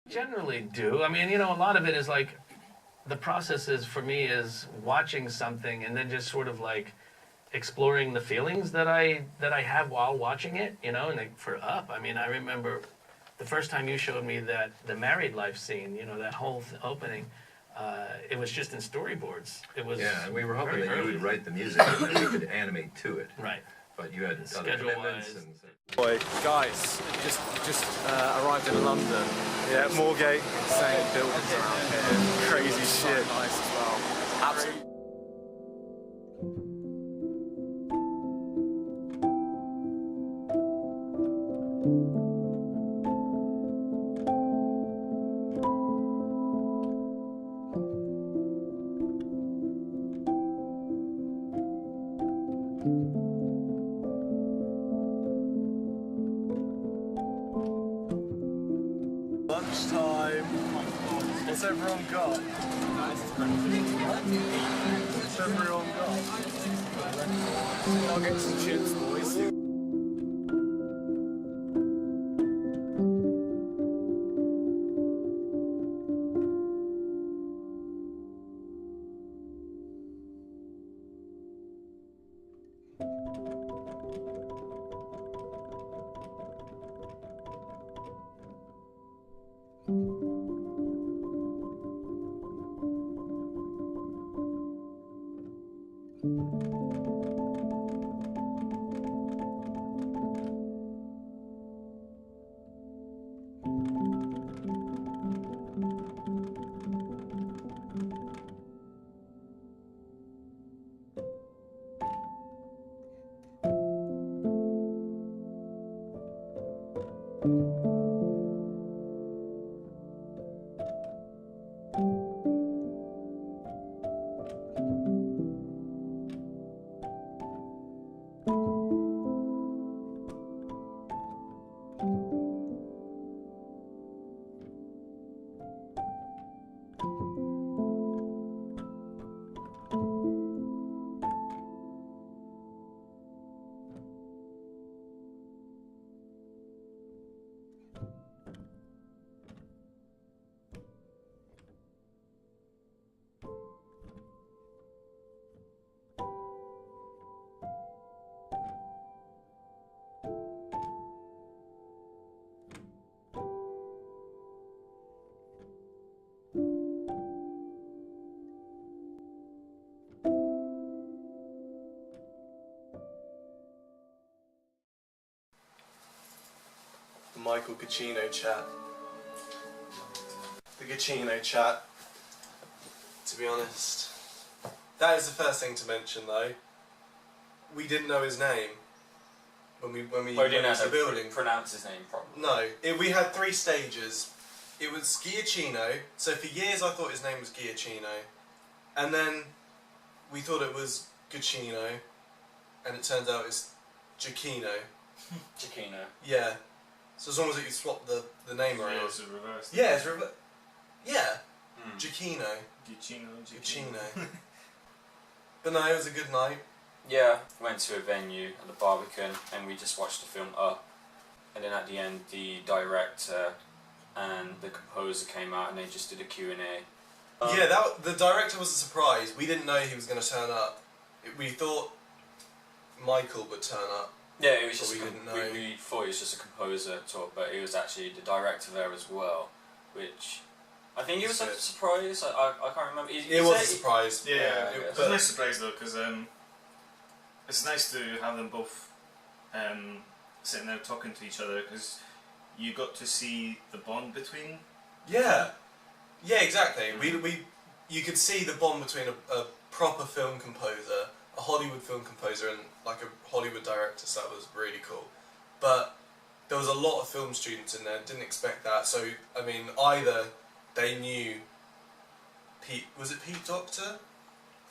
Generally do. I mean, you know, a lot of it is like, the process is, for me, is watching something and then just sort of like exploring the feelings that I have while watching it, you know. And like for Up, I mean, I remember the first time you showed me that the married life scene, you know, that whole opening, it was just in storyboards. It was and we were hoping that early. you would write the music and then we could animate to it. Right. But you had other commitments. Boy, guys, just arrived in London. Yeah, Moorgate, insane buildings around here, crazy shit. Nice as well. Absolutely. Lunchtime. What's everyone got? What's everyone got? Nuggets and chips, boys. Michael Giacchino chat. The Giacchino chat. To be honest, that is the first thing to mention though. We didn't know his name when we went into the building. Pronounce his name properly. No, we had 3 stages. It was Giacchino. So for years I thought his name was Giacchino, and then we thought it was Giacchino, and it turns out it's Giacchino. Giacchino. Yeah. So as long as you swap the name around. Yeah, it's reversed. Yeah, it's reversed. Yeah. Giacchino. Giacchino. But no, it was a good night. Yeah, went to a venue at the Barbican and we just watched the film Up. And then at the end, the director and the composer came out and they just did a Q&A. Yeah, the director was a surprise. We didn't know he was going to turn up. We thought Michael would turn up. Yeah, it was just we didn't know. We thought it was just a composer talk, but it was actually the director there as well, which I think it was a surprise. I can't remember. It was a surprise. Yeah, it was a nice surprise though, because it's nice to have them both sitting there talking to each other, because you got to see the bond between. Yeah, yeah, exactly. You could see the bond between a proper film composer, a Hollywood film composer, and like a Hollywood director, so that was really cool. But there was a lot of film students in there, didn't expect that, so I mean, either they knew Pete, was it Pete Docter?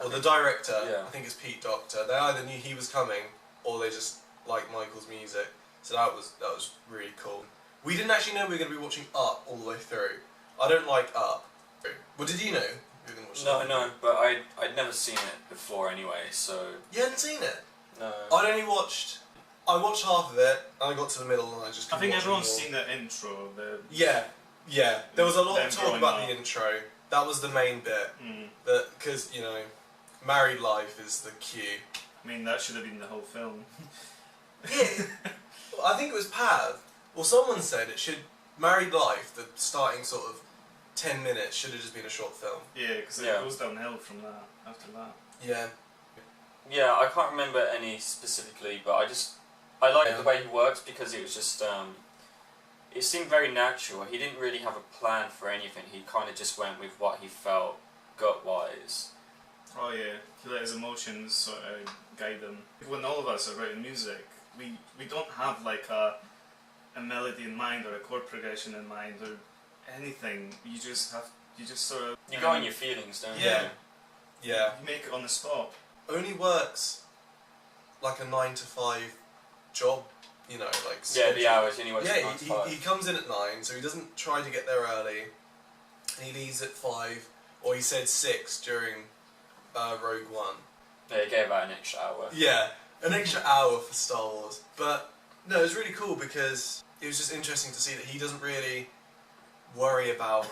Or the director, yeah. I think it's Pete Docter, they either knew he was coming, or they just liked Michael's music, so that was really cool. We didn't actually know we were going to be watching Up all the way through. I don't like Up. Well, did you know you were going to watch Up? No, but I'd never seen it before anyway, so... You hadn't seen it? No. I watched half of it, and I got to the middle, and I just couldn't I think watch everyone's anymore. seen the intro. Yeah, Yeah, there was a lot Them of talk growing about up. the intro. That was the main bit. Because, you know, married life is the cue. I mean, that should have been the whole film. Yeah, I think it was Pav. Well, someone said it should. Married life, the starting sort of 10 minutes, should have just been a short film. Yeah, because Yeah. it goes downhill from that, after that. Yeah. Yeah, I can't remember any specifically, but I like the way he works because it was just, it seemed very natural. He didn't really have a plan for anything. He kind of just went with what he felt gut-wise. Oh yeah, he let his emotions sort of guide him. When all of us are writing music, we don't have like a melody in mind or a chord progression in mind or anything. You just sort of... You go on your feelings, don't Yeah. you? Yeah. You make it on the spot. Only works like a 9 to 5 job, you know, like... Yeah, the schedule. hours, anyway. Yeah, he comes in at 9, so he doesn't try to get there early, and he leaves at 5, or he said 6 during Rogue One. Yeah, he gave out an extra hour. Yeah, an extra hour for Star Wars. But, no, it was really cool because it was just interesting to see that he doesn't really worry about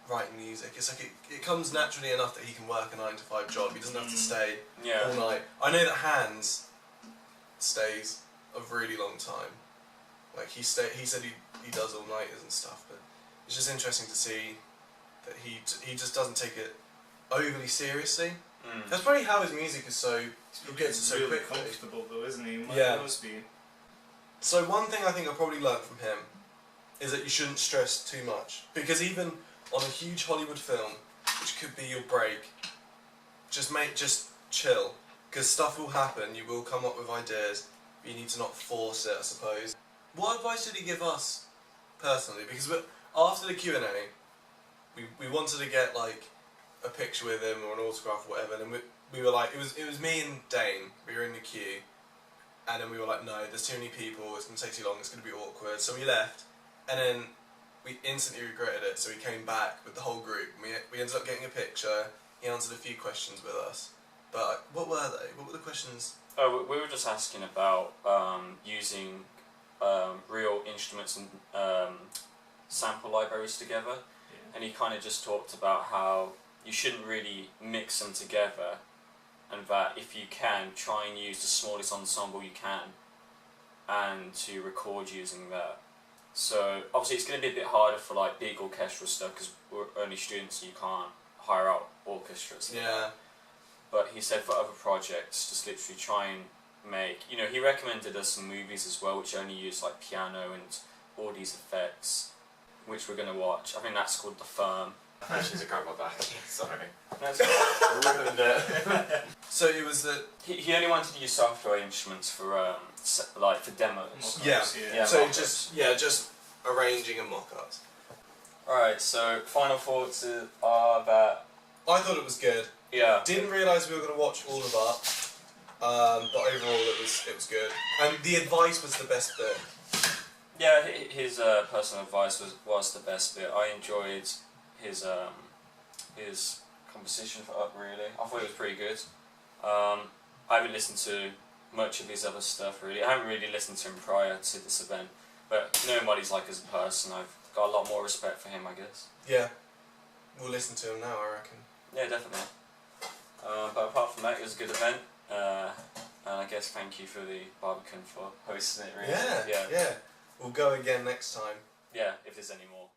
writing music. It's like it comes naturally enough that he can work a 9 to 5 job. He doesn't have to stay Yeah. all night. I know that Hans stays a really long time. Like he said he does all nighters and stuff. But it's just interesting to see that he just doesn't take it overly seriously. That's probably how his music is so. He gets it so really quickly. comfortable though, isn't he? Yeah. Must be. So one thing I think I probably learned from him is that you shouldn't stress too much, because even on a huge Hollywood film, which could be your break, just chill, because stuff will happen. You will come up with ideas, but you need to not force it, I suppose. What advice did he give us personally? Because after the Q&A, we wanted to get like a picture with him or an autograph or whatever, and we were like, it was me and Dane. We were in the queue. And then we were like, no, there's too many people, it's going to take too long, it's going to be awkward. So we left, and then we instantly regretted it, so we came back with the whole group. We ended up getting a picture, he answered a few questions with us. But what were they? What were the questions? Oh, we were just asking about using real instruments and sample libraries together. Yeah. And he kind of just talked about how you shouldn't really mix them together, and that if you can, try and use the smallest ensemble you can and to record using that. So obviously it's going to be a bit harder for like big orchestral stuff because we're only students, so you can't hire out orchestras. Yeah. But he said for other projects, just literally try and make, you know, he recommended us some movies as well which only use like piano and all these effects, which we're going to watch. I think that's called The Firm. She's a car my back. Sorry. That's Ruined it. So it was that... he only wanted to use software instruments for for demos. Mock-ups, Yeah. Yeah, So mock-ups. just arranging and mock-ups. Alright, so final thoughts are that, I thought it was good. yeah, Didn't realise we were going to watch all of that. But overall it was good. And the advice was the best bit. yeah, his personal advice was the best bit. I enjoyed his composition for Up, really. I thought it was pretty good. I haven't listened to much of his other stuff, really. I haven't really listened to him prior to this event, but knowing what he's like as a person, I've got a lot more respect for him, I guess. Yeah. We'll listen to him now, I reckon. Yeah, definitely. But apart from that, it was a good event, and I guess thank you for the Barbican for hosting it, really. Yeah. We'll go again next time. Yeah, if there's any more.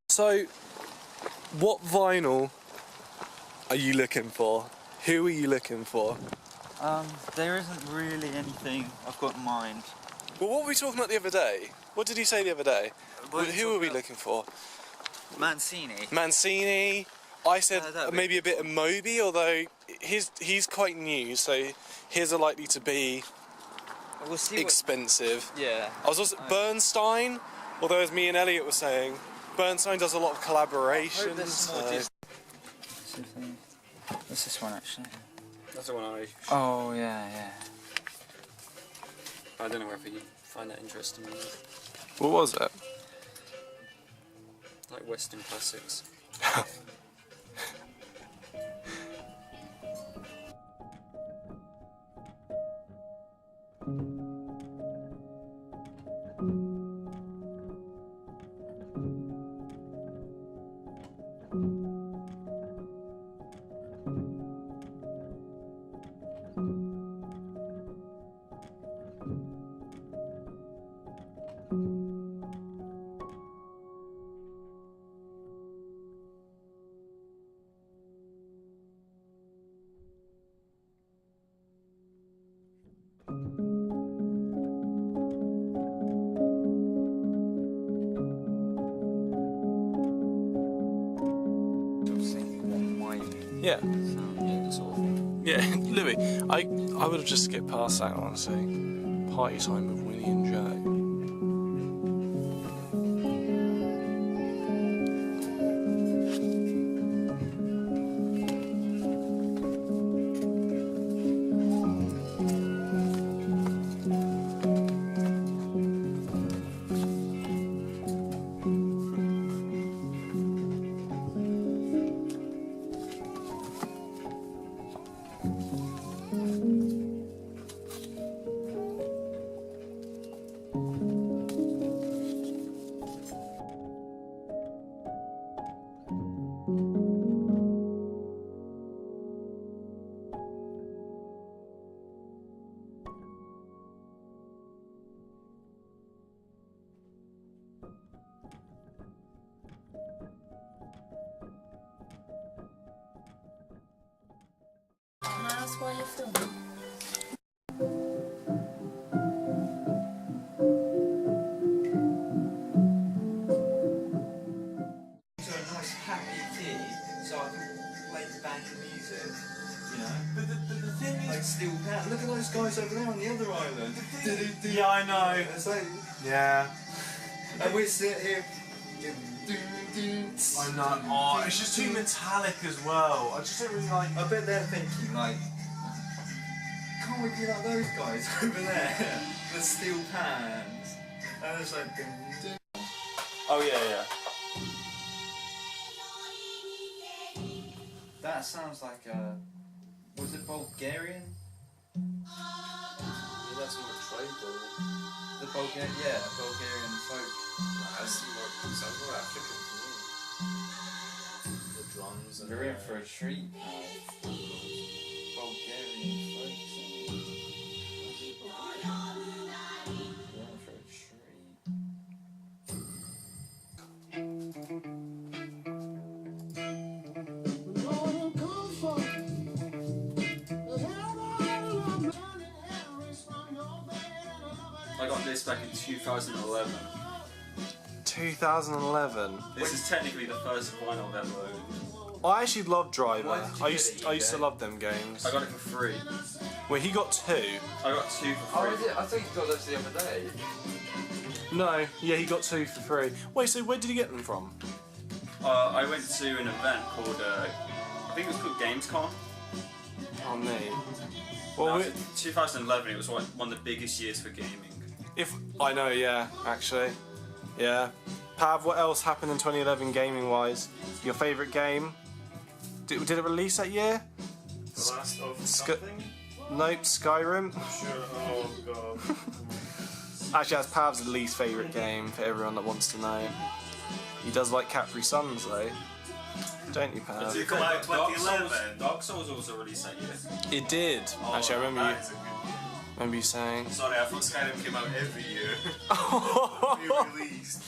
So, what vinyl are you looking for? Who are you looking for? There isn't really anything I've got in mind. Well, what were we talking about the other day? What did he say the other day? What are you Who were we talking looking for? Mancini. Mancini, I said that'd be maybe a bit of Moby, although he's quite new, so his are likely to be We'll see what... expensive. Yeah. I was also Bernstein, although as me and Elliot were saying, Bernstein does a lot of collaborations. What's this one actually? That's the one I. Oh yeah, yeah. I don't know whether you find that interesting. What was it? Like Western classics. Yeah. Yeah, sort of. Yeah, Louis, I would have just skipped past that, honestly. Party time with Winnie and Joe. Can I ask why you're filming? So a nice happy key, so I can play the band of music. You know. But the thing is, Like steel pan. Look at those guys over there on the other island. yeah, I know. It's like, Yeah, and we sit here. I know. Oh, it's just too metallic as well. I just don't really like. I bet they're thinking like, can't we be like those guys over there? The steel pans. And it's like. Oh yeah. That sounds like a. Was it Bulgarian? Yeah, that's more tribal. The Bulgarian, yeah, Bulgarian folk. Sounds more African to me. The drums and We're in for a treat. Bulgarian folk singing. We're in for a treat. I got this back in 2011. 2011. This is technically the first vinyl I've ever owned. I actually love Driver. Why did you I get used it, I used to eBay? love them games. I got it for free. Well, he got 2. I got 2 for Oh, free. is it? I thought you got those the other day. No, yeah, he got 2 for free. Wait, so where did he get them from? I went to an event called, I think it was called Gamescom. Oh, me. Well, Well, 2011, it was one of the biggest years for gaming. if I know, yeah, actually, yeah. Pav, what else happened in 2011 gaming-wise? Your favourite game? Did it release that year? The last of Sc- something? Nope, Skyrim. Sure. Oh god. Actually, that's Pav's least favourite game for everyone that wants to know. He does like Capri Suns though, don't you, Pav? Did it come out in 2011? Dark Souls also released that year. It did. Actually, I remember you. That is a good game. Remember you saying. Sorry, I thought Skyrim came out every year. Re-released.